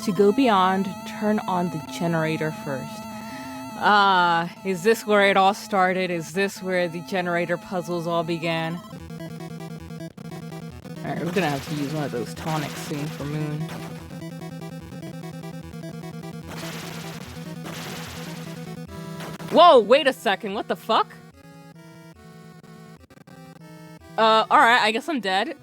To go beyond, turn on the generator first. Is this where it all started? Is this where the generator puzzles all began? Alright, we're gonna have to use one of those tonics soon for Moon. Whoa, wait a second, what the fuck? Alright, I guess I'm dead.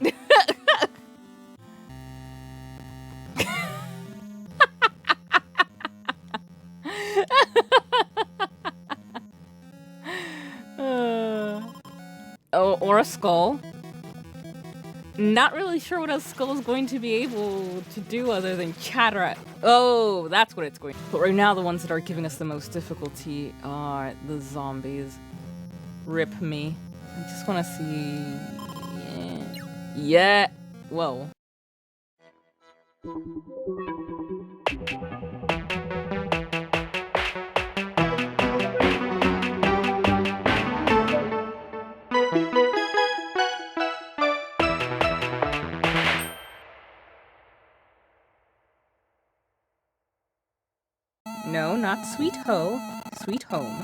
Or a skull. Not really sure what a skull is going to be able to do other than chatter. Oh, that's what it's going to. But right now, the ones that are giving us the most difficulty are the zombies. Rip me. I just want to see. Yeah. Whoa. No, not Sweet Ho. Sweet Home.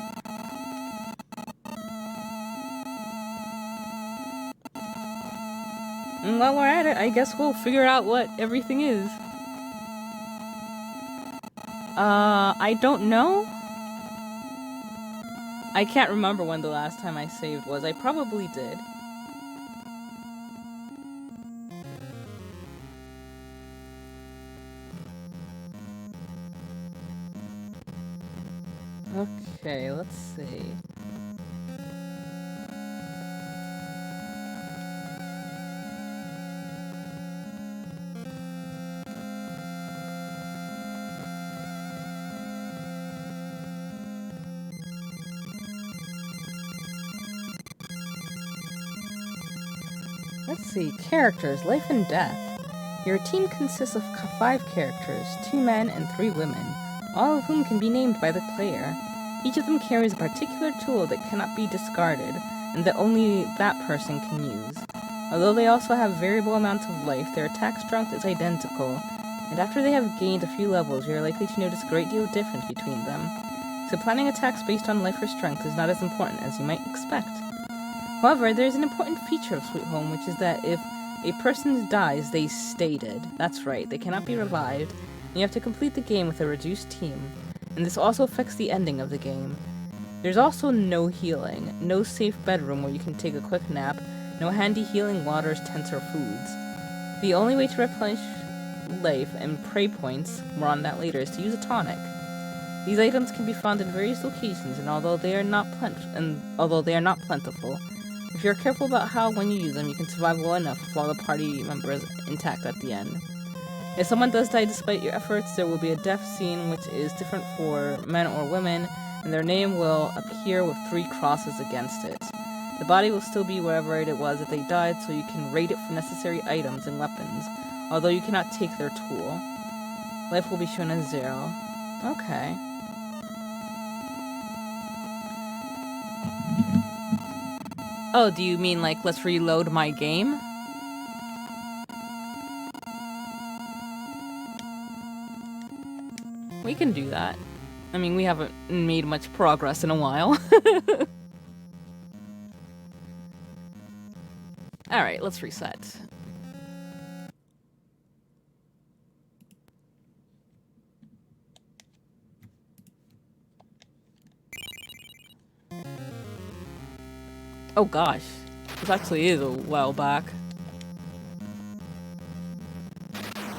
And while we're at it, I guess we'll figure out what everything is. I don't know. I can't remember when the last time I saved was. I probably did. Okay, let's see. Let's see, characters, life and death. Your team consists of 5 characters, 2 men and 3 women, all of whom can be named by the player. Each of them carries a particular tool that cannot be discarded, and that only that person can use. Although they also have variable amounts of life, their attack strength is identical, and after they have gained a few levels, you are likely to notice a great deal of difference between them. So planning attacks based on life or strength is not as important as you might expect. However, there is an important feature of Sweet Home, which is that if a person dies, they stay dead. That's right, they cannot be revived, and you have to complete the game with a reduced team. And this also affects the ending of the game. There's also no healing, no safe bedroom where you can take a quick nap, no handy healing waters, tents, or foods. The only way to replenish life and prey points, more on that later, is to use a tonic. These items can be found in various locations, and although they are not plentiful, if you're careful about how when you use them, you can survive well enough with all the party members intact at the end. If someone does die despite your efforts, there will be a death scene which is different for men or women, and their name will appear with 3 crosses against it. The body will still be wherever it was that they died, so you can rate it for necessary items and weapons, although you cannot take their tool. Life will be shown as 0. Okay. Oh, do you mean like, let's reload my game? We can do that. I mean, we haven't made much progress in a while. Alright, let's reset. Oh gosh, this actually is a while back.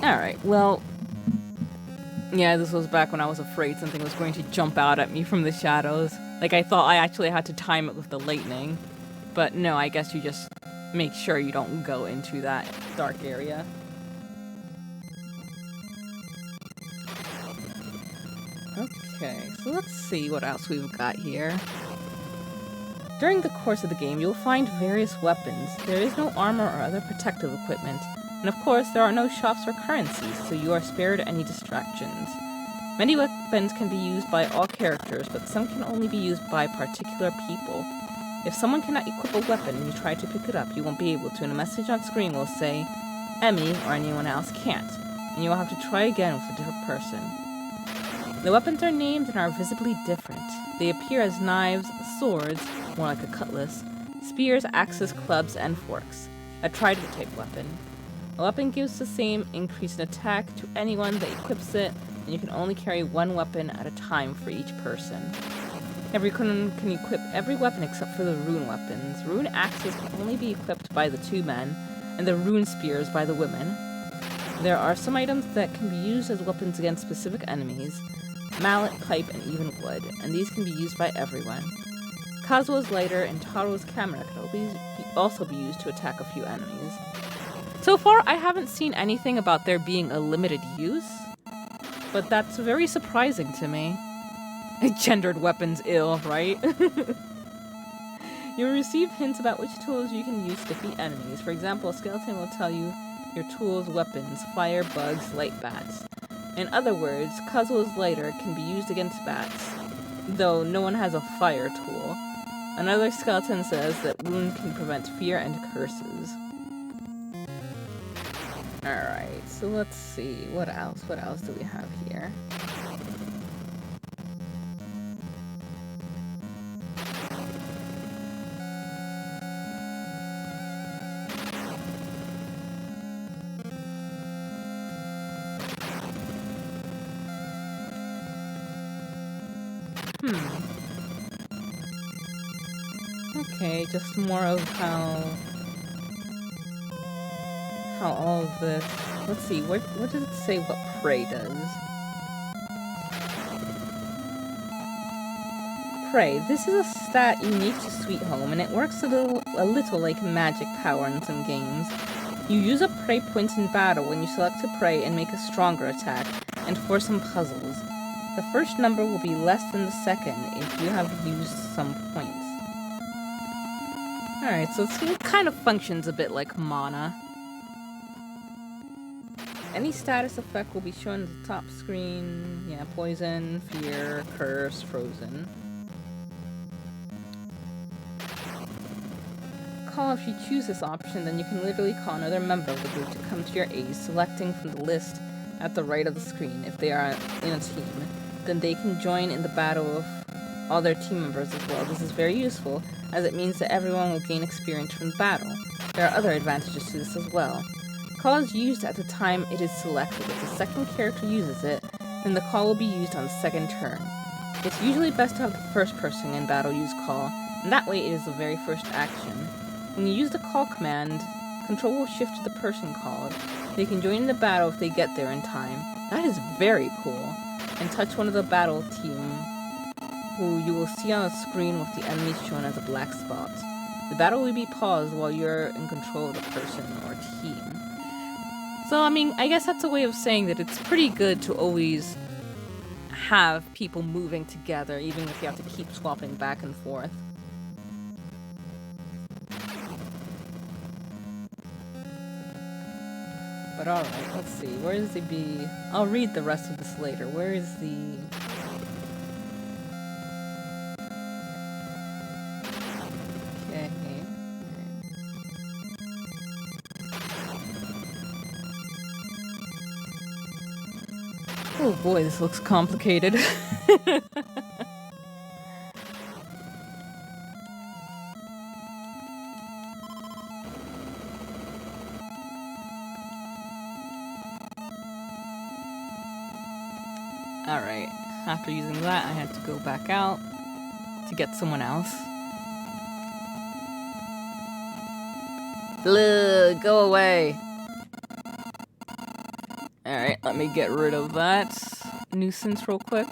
Alright, well... yeah, this was back when I was afraid something was going to jump out at me from the shadows. Like, I thought I actually had to time it with the lightning. But no, I guess you just make sure you don't go into that dark area. Okay, so let's see what else we've got here. During the course of the game, you'll find various weapons. There is no armor or other protective equipment. And of course, there are no shops or currencies, so you are spared any distractions. Many weapons can be used by all characters, but some can only be used by particular people. If someone cannot equip a weapon and you try to pick it up, you won't be able to, and a message on screen will say, Emmy or anyone else can't. and you will have to try again with a different person. The weapons are named and are visibly different. They appear as knives, swords, more like a cutlass, spears, axes, clubs, and forks. A trident type weapon. A weapon gives the same increase in attack to anyone that equips it, and you can only carry one weapon at a time for each person. Everyone can equip every weapon except for the rune weapons. Rune axes can only be equipped by the 2 men, and the rune spears by the women. There are some items that can be used as weapons against specific enemies, mallet, pipe, and even wood, and these can be used by everyone. Kazuo's lighter and Taro's camera can also be used to attack a few enemies. So far, I haven't seen anything about there being a limited use, but that's very surprising to me. Gendered weapons ill, right? You'll receive hints about which tools you can use to defeat enemies. For example, a skeleton will tell you your tools, weapons, fire, bugs, light bats. In other words, Kazuo's lighter can be used against bats, though no one has a fire tool. Another skeleton says that rune can prevent fear and curses. Alright, so let's see. What else? What else do we have here? Okay, just more of how all of this... Let's see, what does it say what Prey does? Prey. This is a stat unique to Sweet Home, and it works a little like magic power in some games. You use up Prey points in battle when you select a Prey and make a stronger attack, and for some puzzles. The first number will be less than the second if you have used some points. Alright, so it kind of functions a bit like mana. Any status effect will be shown at the top screen. Yeah, poison, fear, curse, frozen. Call if you choose this option, then you can literally call another member of the group to come to your aid, selecting from the list at the right of the screen. If they are in a team, then they can join in the battle with all their team members as well. This is very useful, as it means that everyone will gain experience from the battle. There are other advantages to this as well. Call is used at the time it is selected. If the second character uses it, then the call will be used on the second turn. It's usually best to have the first person in battle use call, and that way it is the very first action. When you use the call command, control will shift to the person called. They can join in the battle if they get there in time. That is very cool. And touch one of the battle team, who you will see on the screen with the enemies shown as a black spot. The battle will be paused while you're in control of the person or team. So, I mean, I guess that's a way of saying that it's pretty good to always have people moving together, even if you have to keep swapping back and forth. But alright, let's see. Where is the bee? I'll read the rest of this later. Where is the... Okay. Oh boy, this looks complicated. Alright, after using that, I had to go back out to get someone else. Ugh, go away! Alright, let me get rid of that nuisance real quick.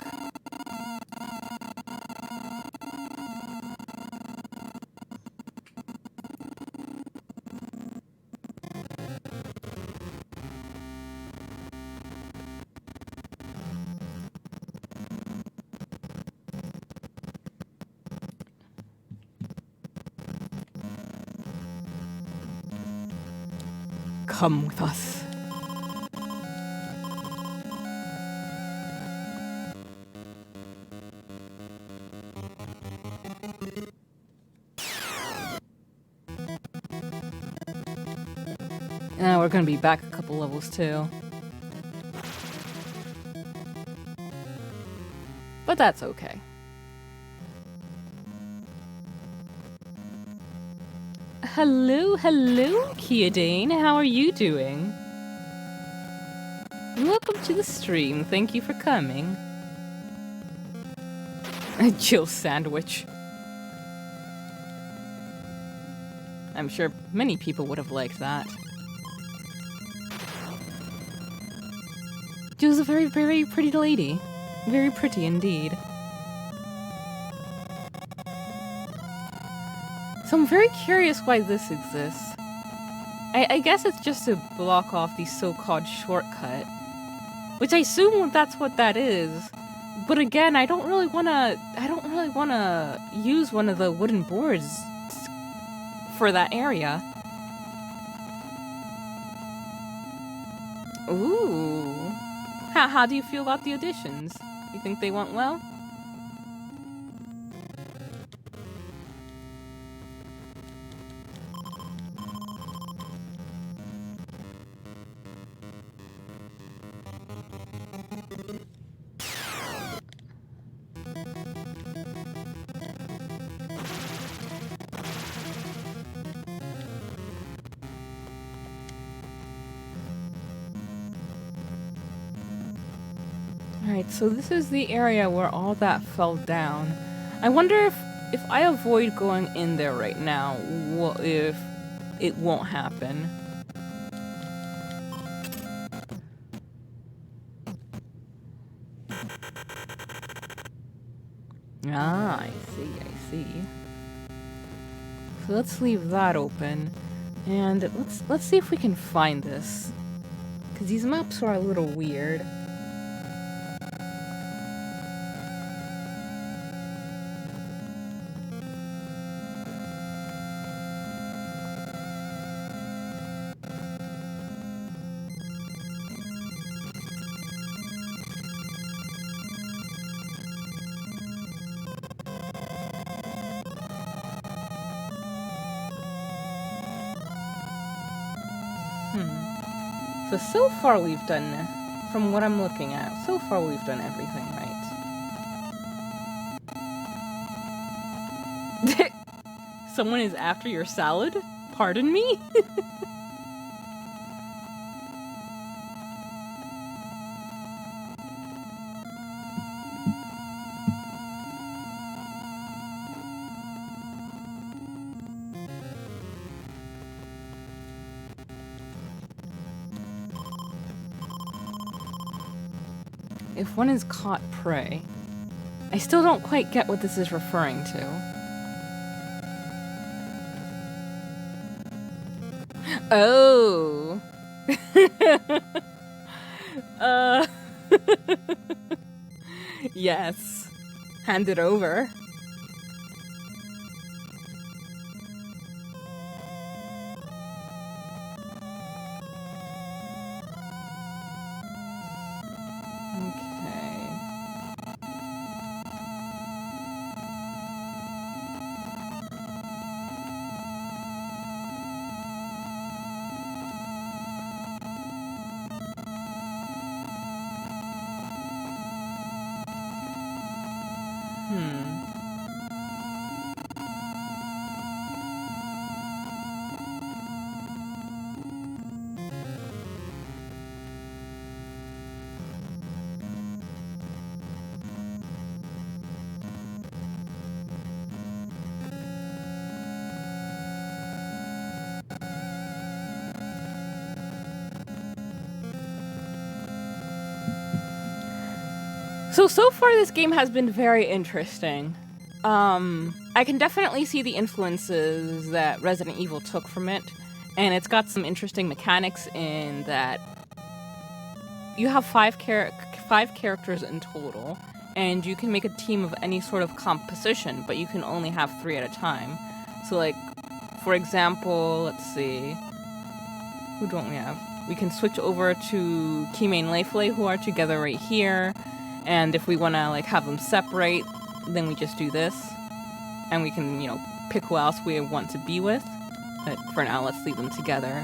Come with us. We're gonna be back a couple levels too. But that's okay. Hello, Kiadane. How are you doing? Welcome to the stream. Thank you for coming. A Jill sandwich. I'm sure many people would have liked that. Jill's a very, very pretty lady. Very pretty indeed. So I'm very curious why this exists. I guess it's just to block off the so-called shortcut, which I assume that's what that is. But again, I don't really wanna use one of the wooden boards for that area. Ooh. How do you feel about the additions? You think they went well? Alright, so this is the area where all that fell down. I wonder if I avoid going in there right now, what if it won't happen? Ah, I see. So let's leave that open. And let's see if we can find this. Because these maps are a little weird. So far we've done, from what I'm looking at, so far we've done everything right. Someone is after your salad? Pardon me? If one is caught prey, I still don't quite get what this is referring to. Oh. Yes. Hand it over. So far this game has been very interesting. I can definitely see the influences that Resident Evil took from it, and it's got some interesting mechanics in that you have five characters in total, and you can make a team of any sort of composition, but you can only have 3 at a time. So like, for example, let's see, who don't we have? We can switch over to Kime and Leifle, who are together right here. And if we want to like have them separate, then we just do this. And we can, you know, pick who else we want to be with. But for now, let's leave them together.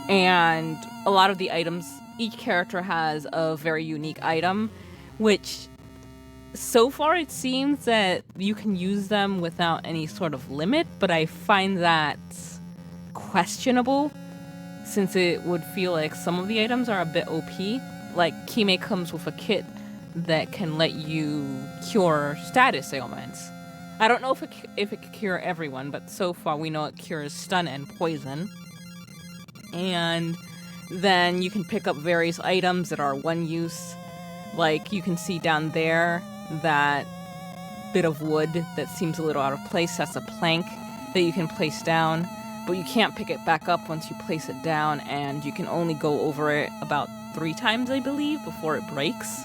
And a lot of the items, each character has a very unique item, which so far it seems that you can use them without any sort of limit, but I find that questionable since it would feel like some of the items are a bit OP. Like, Kime comes with a kit that can let you cure status ailments. I don't know if it can cure everyone, but so far we know it cures stun and poison. And then you can pick up various items that are one use. Like, you can see down there that bit of wood that seems a little out of place. That's a plank that you can place down, but you can't pick it back up once you place it down, and you can only go over it about 3 times, I believe, before it breaks.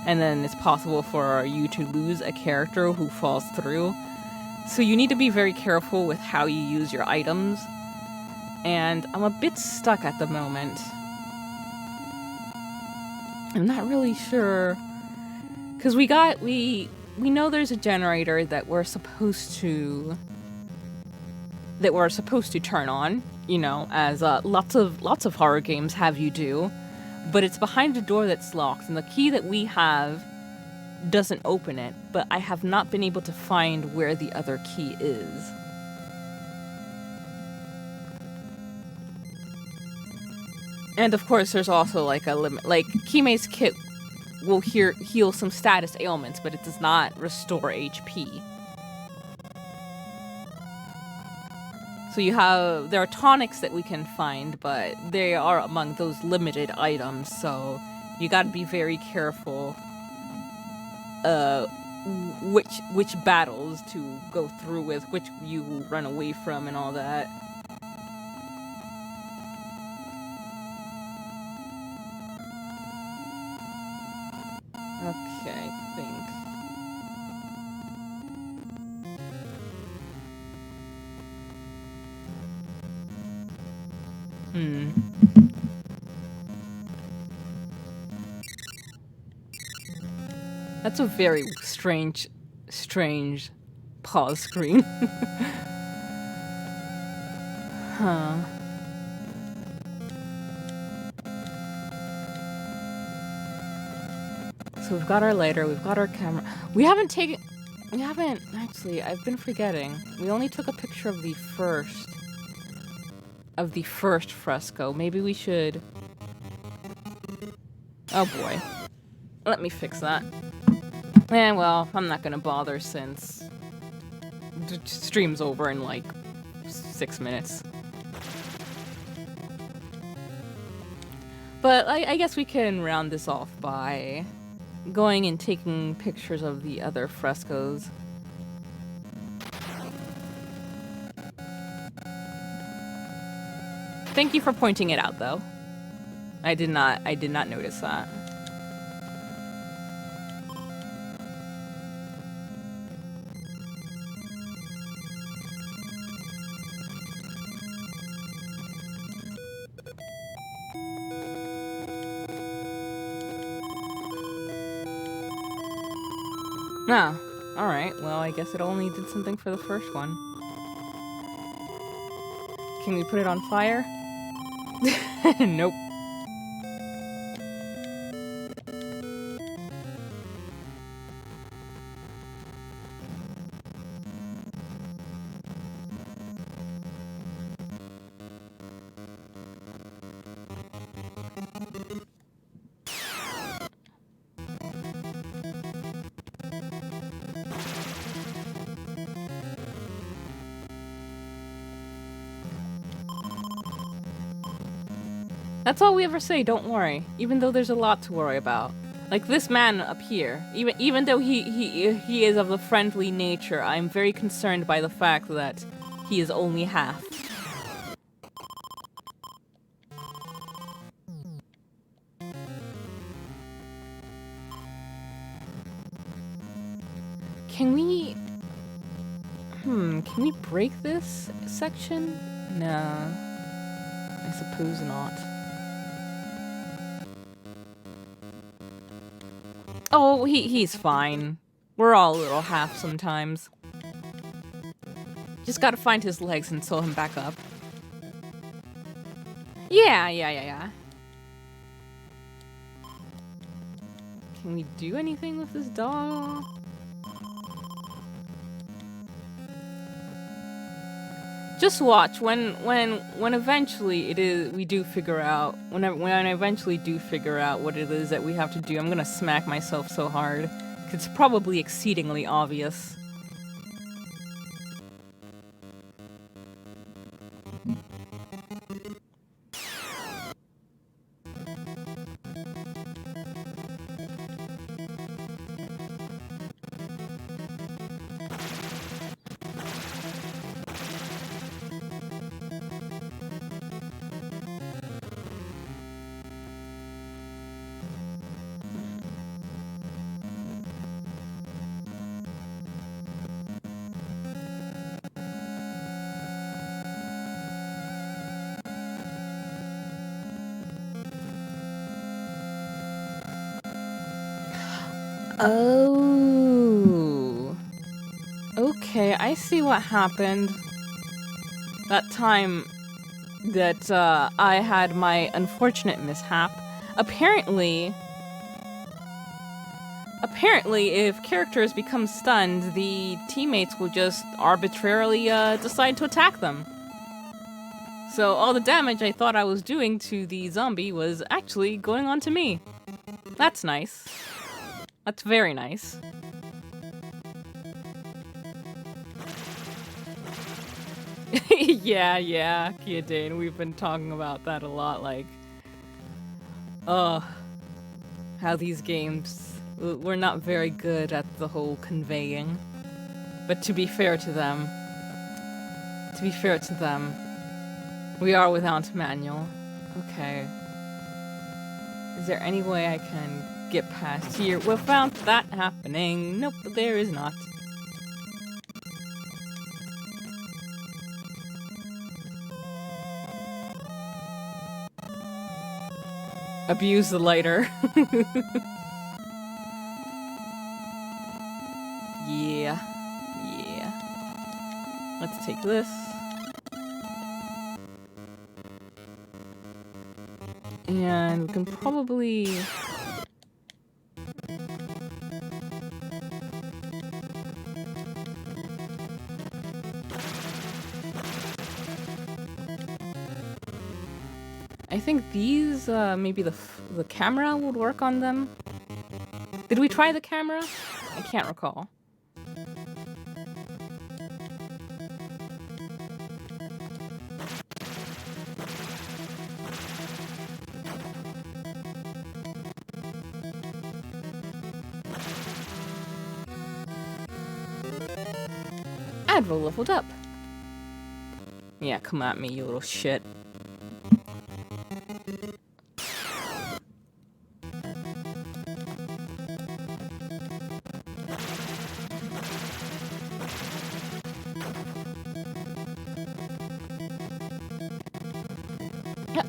And then it's possible for you to lose a character who falls through. So you need to be very careful with how you use your items. And I'm a bit stuck at the moment. I'm not really sure. Because we know there's a generator that we're supposed to turn on, you know, as lots of horror games have you do. But it's behind a door that's locked, and the key that we have doesn't open it, but I have not been able to find where the other key is. And of course, there's also like a limit. Like, Kime's kit will heal some status ailments, but it does not restore HP. So there are tonics that we can find, but they are among those limited items, so you gotta be very careful which battles to go through with, which you run away from and all that. Okay, I think. That's a very strange pause screen. Huh. So we've got our lighter, we've got our camera. Actually, I've been forgetting. We only took a picture of the first fresco. Maybe we should... Oh boy. Let me fix that. Well, I'm not gonna bother since the stream's over in like 6 minutes. But I guess we can round this off by going and taking pictures of the other frescoes. Thank you for pointing it out, though. I did not notice that. Ah, alright. Well, I guess it only did something for the first one. Can we put it on fire? Nope. That's all we ever say, don't worry. Even though there's a lot to worry about. Like this man up here. Even though he is of a friendly nature, I'm very concerned by the fact that he is only half. Can we break this section? No. I suppose not. Oh, he's fine. We're all a little half sometimes. Just gotta find his legs and sew him back up. Yeah. Can we do anything with this doll? Just watch when eventually we do figure out when I eventually do figure out what it is that we have to do. I'm gonna smack myself so hard. It's probably exceedingly obvious. Oh. Okay, I see what happened. That time that I had my unfortunate mishap. Apparently, if characters become stunned, the teammates will just arbitrarily decide to attack them. So all the damage I thought I was doing to the zombie was actually going on to me. That's nice. That's very nice. yeah, Kiadane, we've been talking about that a lot, like, how these games, we're not very good at the whole conveying. But to be fair to them, we are without manual. Okay. Is there any way I can get past here without that happening? Nope, there is not. Abuse the lighter. Yeah. Let's take this. And we can probably... I think these, maybe the camera would work on them. Did we try the camera? I can't recall. Advil leveled up. Yeah, come at me, you little shit.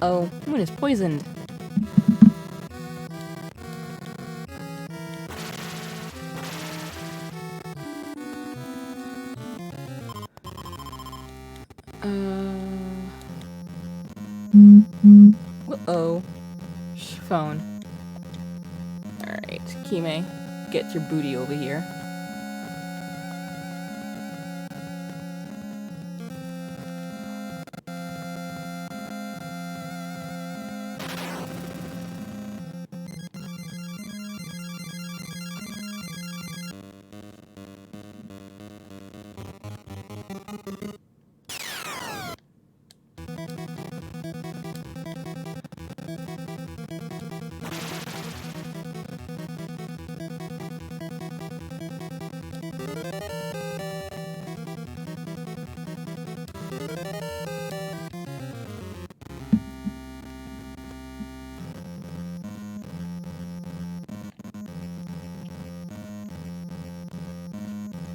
Uh-oh, Moon is poisoned. Uh-oh. Phone. Alright, Kime, get your booty over here.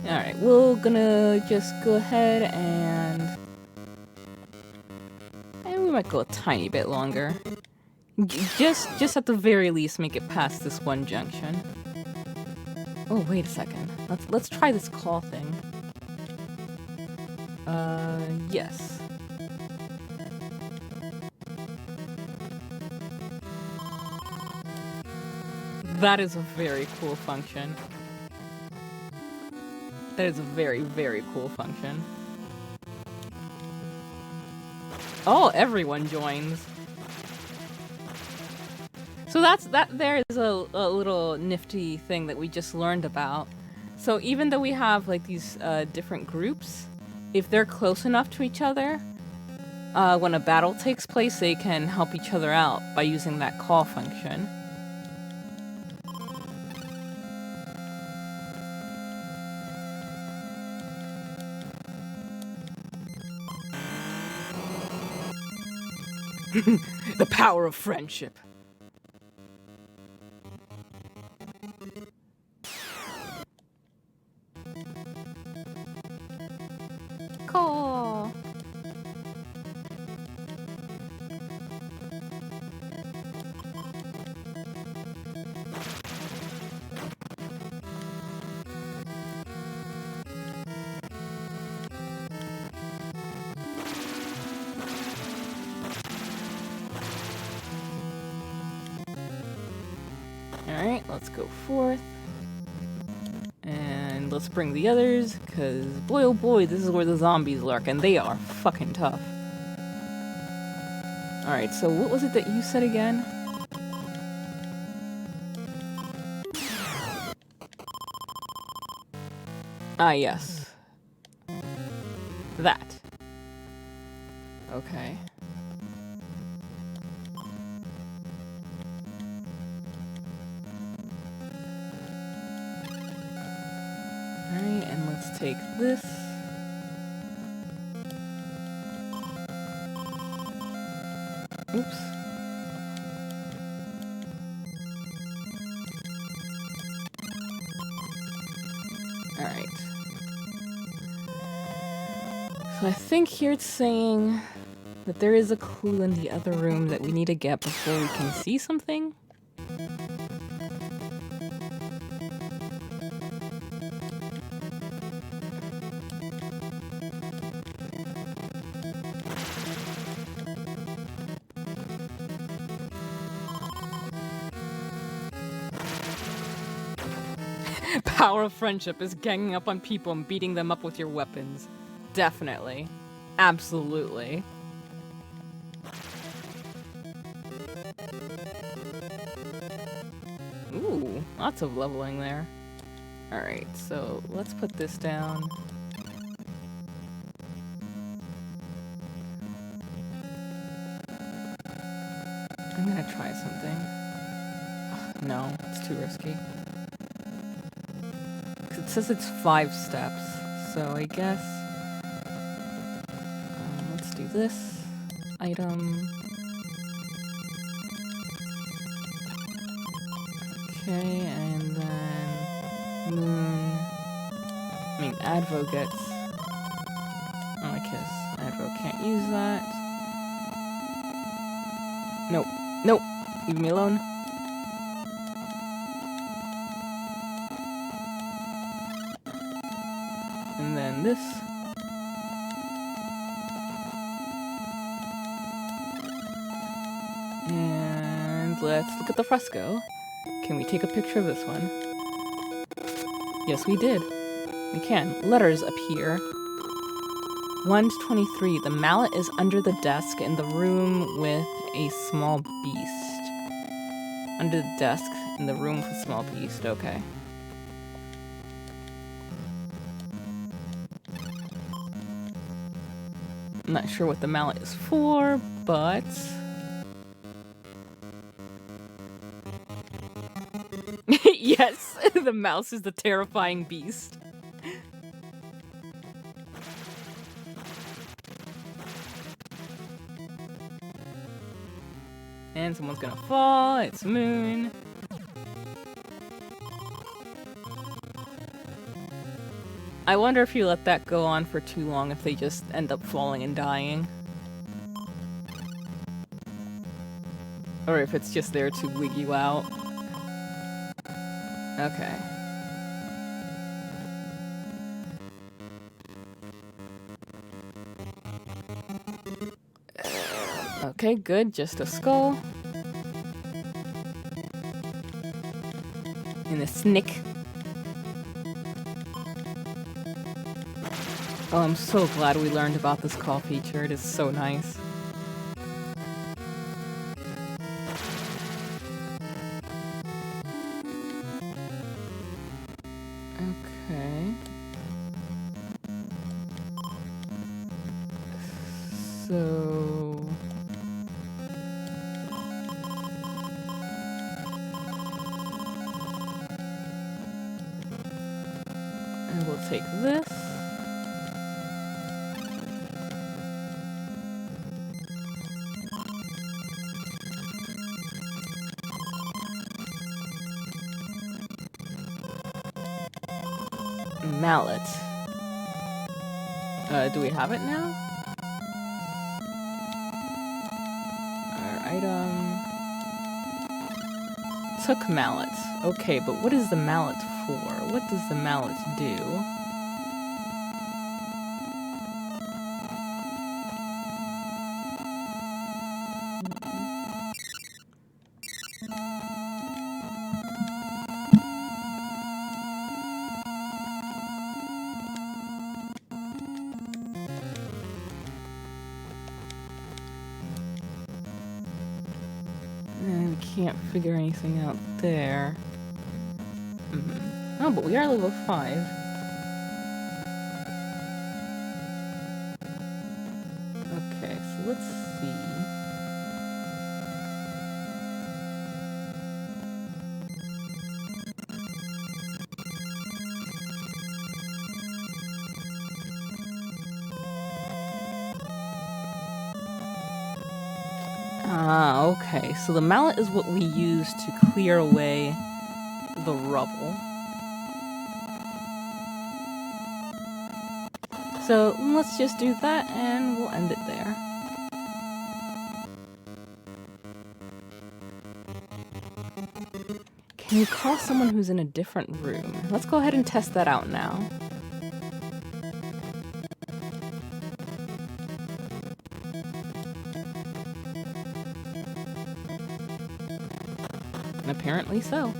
Alright, we're gonna just go ahead and we might go a tiny bit longer. Just at the very least make it past this one junction. Oh, wait a second. Let's try this call thing. Yes. That is a very cool function. That is a very, very cool function. Oh, everyone joins. So there is a little nifty thing that we just learned about. So even though we have like these different groups, if they're close enough to each other, when a battle takes place, they can help each other out by using that call function. The power of friendship. Call. Alright, let's go forth. And let's bring the others, because boy oh boy, this is where the zombies lurk, and they are fucking tough. Alright, so what was it that you said again? Ah, yes. That. Okay. Alright, and let's take this. Oops. Alright. So I think here it's saying that there is a clue in the other room that we need to get before we can see something. Power of friendship is ganging up on people and beating them up with your weapons. Definitely. Absolutely. Ooh, lots of leveling there. Alright, so let's put this down. I'm gonna try something. No, it's too risky. It says it's 5 steps, so I guess let's do this item. Okay, and then moon. I mean, Advo gets. Oh, I guess Advo can't use that. Nope, nope. Leave me alone. And then this. And let's look at the fresco. Can we take a picture of this one? Yes, we did. We can. Letters appear. 1 to 23. The mallet is under the desk in the room with a small beast. Under the desk in the room with a small beast. Okay. I'm not sure what the mallet is for, but... Yes, the mouse is the terrifying beast. And someone's gonna fall, it's Moon. I wonder if you let that go on for too long, if they just end up falling and dying. Or if it's just there to wig you out. Okay. Okay, good, just a skull. a snick. Oh, I'm so glad we learned about this call feature. It is so nice. Okay. So... and we'll take this. Mallet. Do we have it now? Our item... took mallet. Okay, but what is the mallet for? What does the mallet do? Can't figure anything out there. Oh, but we are level 5. Okay, so let's see. Ah, okay. So the mallet is what we use to clear away the rubble. So let's just do that and we'll end it there. Can you call someone who's in a different room? Let's go ahead and test that out now. And apparently so.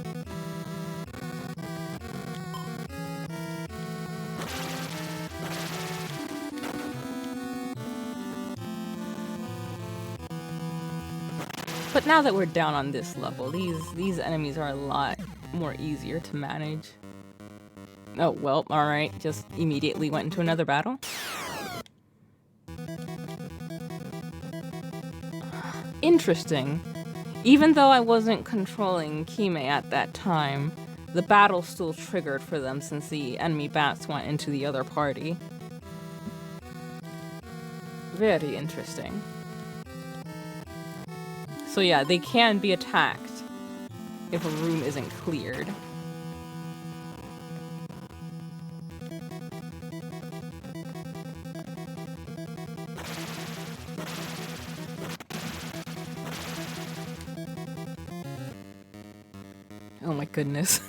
But now that we're down on this level, these enemies are a lot more easier to manage. Oh, well, alright. Just immediately went into another battle. Interesting. Even though I wasn't controlling Kime at that time, the battle still triggered for them since the enemy bats went into the other party. Very interesting. So yeah, they can be attacked if a room isn't cleared. Oh my goodness.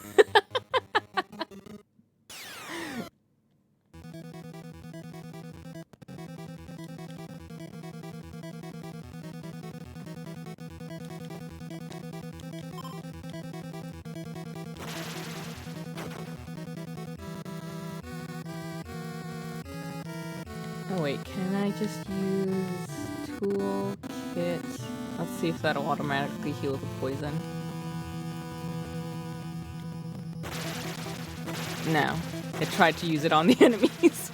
Oh wait, can I just use toolkit? Let's see if that'll automatically heal the poison. No, it tried to use it on the enemies.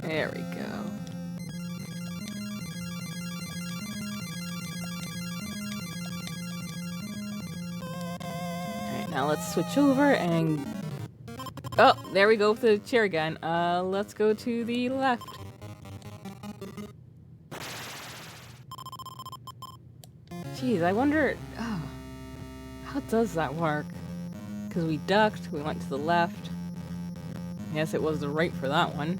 There we go. Alright, now let's switch over and... oh, there we go with the chair again. Let's go to the left. Jeez, I wonder... oh, How does that work? Because we ducked, we went to the left. Yes, it was the right for that one.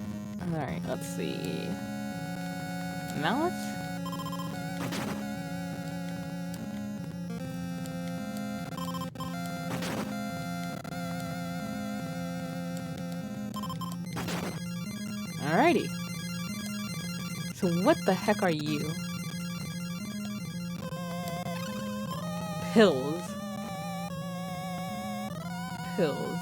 Alright, let's see. Now let's... Alrighty. So what the heck are you? Pills. Pills.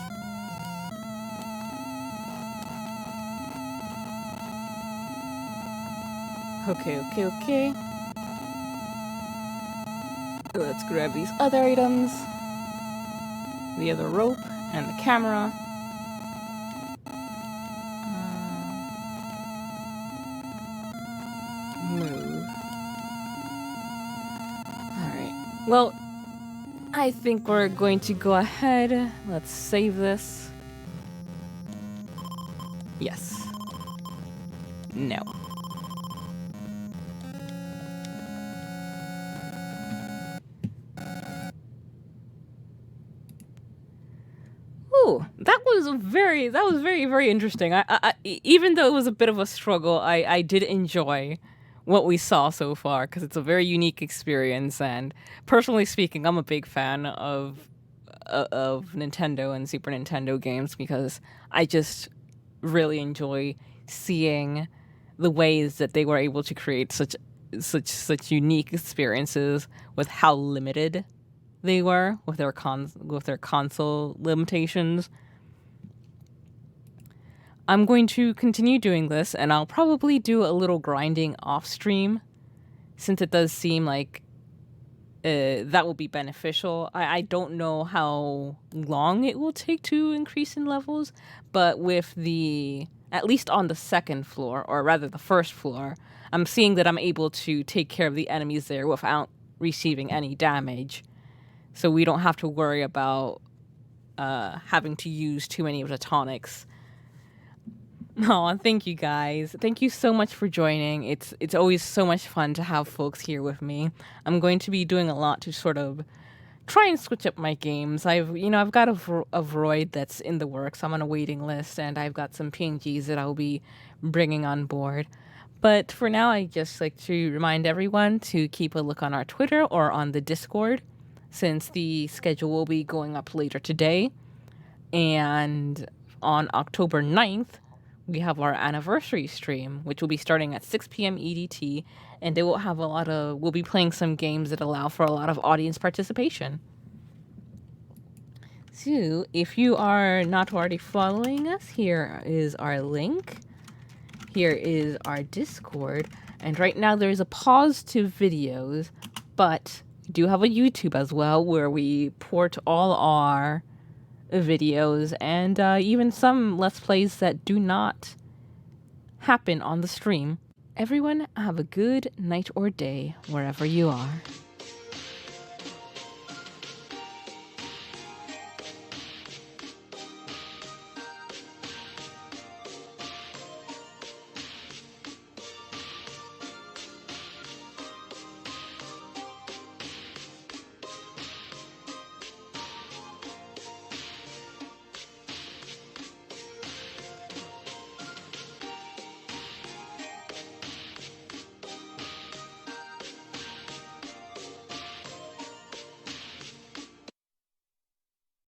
Okay. Let's grab these other items. The other rope and the camera. Move. Alright. Well, I think we're going to go ahead. Let's save this. Yes. No. Ooh, that was very, very interesting. Even though it was a bit of a struggle, I did enjoy what we saw so far because it's a very unique experience. And personally speaking, I'm a big fan of Nintendo and Super Nintendo games because I just really enjoy seeing the ways that they were able to create such unique experiences with how limited they were with their console limitations. I'm going to continue doing this, and I'll probably do a little grinding off stream, since it does seem like that will be beneficial. I don't know how long it will take to increase in levels, but with at least on the second floor, or rather the first floor, I'm seeing that I'm able to take care of the enemies there without receiving any damage. So we don't have to worry about having to use too many of the tonics. Oh, thank you guys. Thank you so much for joining. It's always so much fun to have folks here with me. I'm going to be doing a lot to sort of try and switch up my games. I've got a Vroid that's in the works. I'm on a waiting list, and I've got some PNGs that I'll be bringing on board. But for now, I just like to remind everyone to keep a look on our Twitter or on the Discord, since the schedule will be going up later today. And on October 9th, we have our anniversary stream, which will be starting at 6 p.m. EDT, and we'll be playing some games that allow for a lot of audience participation. So, if you are not already following us, here is our link. Here is our Discord, and right now there's a pause to videos, but we do have a YouTube as well, where we port all our videos and even some Let's Plays that do not happen on the stream. Everyone have a good night or day wherever you are.